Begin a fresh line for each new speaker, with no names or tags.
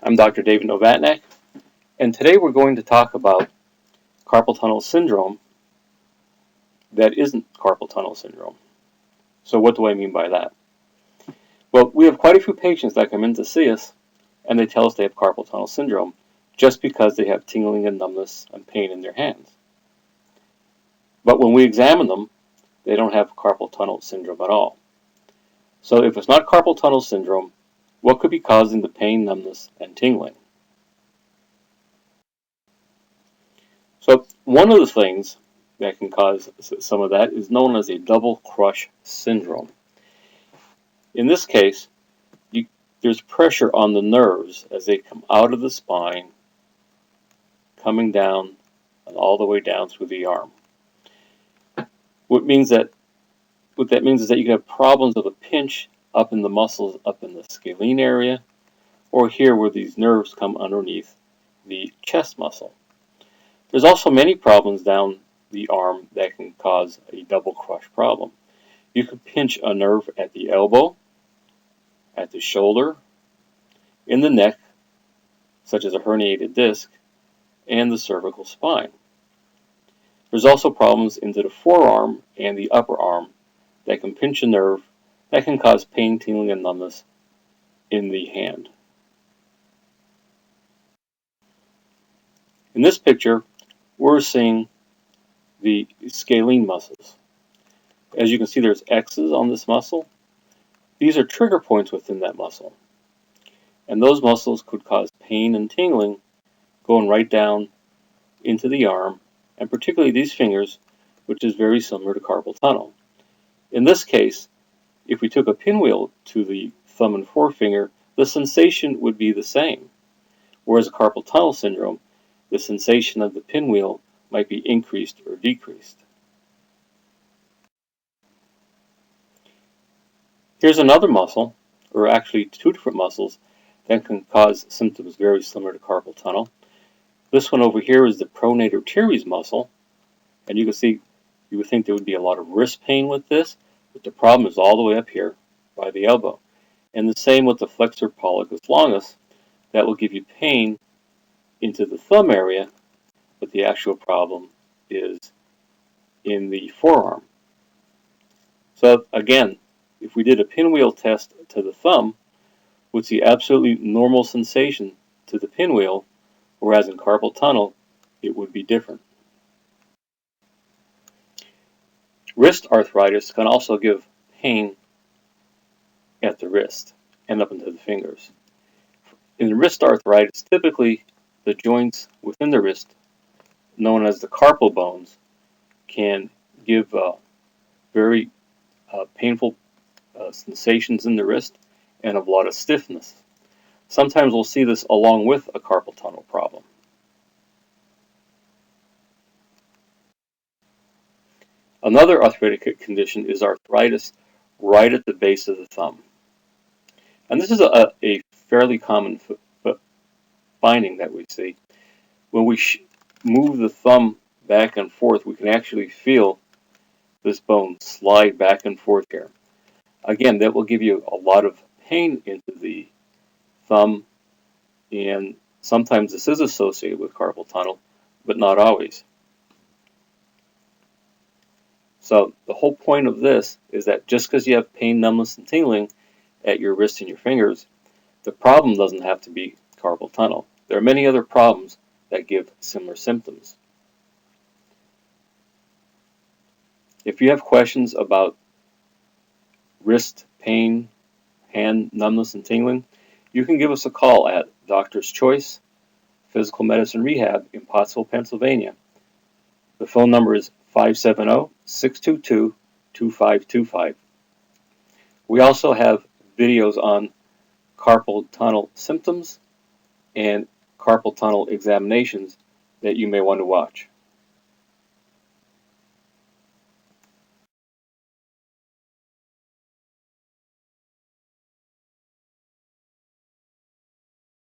I'm Dr. David Novatnak, and today we're going to talk about carpal tunnel syndrome that isn't carpal tunnel syndrome. So what do I mean by that? Well, we have quite a few patients that come in to see us, and they tell us they have carpal tunnel syndrome just because they have tingling and numbness and pain in their hands. But when we examine them, they don't have carpal tunnel syndrome at all. So if it's not carpal tunnel syndrome, what could be causing the pain, numbness, and tingling? So one of the things that can cause some of that is known as a double crush syndrome. In this case, there's pressure on the nerves as they come out of the spine, coming down and all the way down through the arm. What that means is that you can have problems of a pinch up in the muscles, up in the scalene area, or here where these nerves come underneath the chest muscle. There's also many problems down the arm that can cause a double crush problem. You could pinch a nerve at the elbow, at the shoulder, in the neck, such as a herniated disc, and the cervical spine. There's also problems into the forearm and the upper arm that can pinch a nerve that can cause pain, tingling, and numbness in the hand. In this picture, we're seeing the scalene muscles. As you can see, there's X's on this muscle. These are trigger points within that muscle. And those muscles could cause pain and tingling going right down into the arm, and particularly these fingers, which is very similar to carpal tunnel. In this case, if we took a pinwheel to the thumb and forefinger, the sensation would be the same. Whereas a carpal tunnel syndrome, the sensation of the pinwheel might be increased or decreased. Here's another muscle, or actually two different muscles, that can cause symptoms very similar to carpal tunnel. This one over here is the pronator teres muscle, and you can see, you would think there would be a lot of wrist pain with this, but the problem is all the way up here by the elbow. And the same with the flexor pollicis longus, that will give you pain into the thumb area, but the actual problem is in the forearm. So again, if we did a pinwheel test to the thumb, we'd see absolutely normal sensation to the pinwheel, whereas in carpal tunnel, it would be different. Wrist arthritis can also give pain at the wrist and up into the fingers. In wrist arthritis, typically the joints within the wrist, known as the carpal bones, can give very painful sensations in the wrist and a lot of stiffness. Sometimes we'll see this along with a carpal tunnel problem. Another arthritic condition is arthritis right at the base of the thumb. And this is a fairly common finding that we see. When we move the thumb back and forth, we can actually feel this bone slide back and forth here. Again, that will give you a lot of pain into the thumb, and sometimes this is associated with carpal tunnel, but not always. So the whole point of this is that just because you have pain, numbness, and tingling at your wrist and your fingers, the problem doesn't have to be carpal tunnel. There are many other problems that give similar symptoms. If you have questions about wrist pain, hand numbness, and tingling, you can give us a call at Doctor's Choice Physical Medicine Rehab in Pottsville, Pennsylvania. The phone number is 570-622-2525. We also have videos on carpal tunnel symptoms and carpal tunnel examinations that you may want to watch.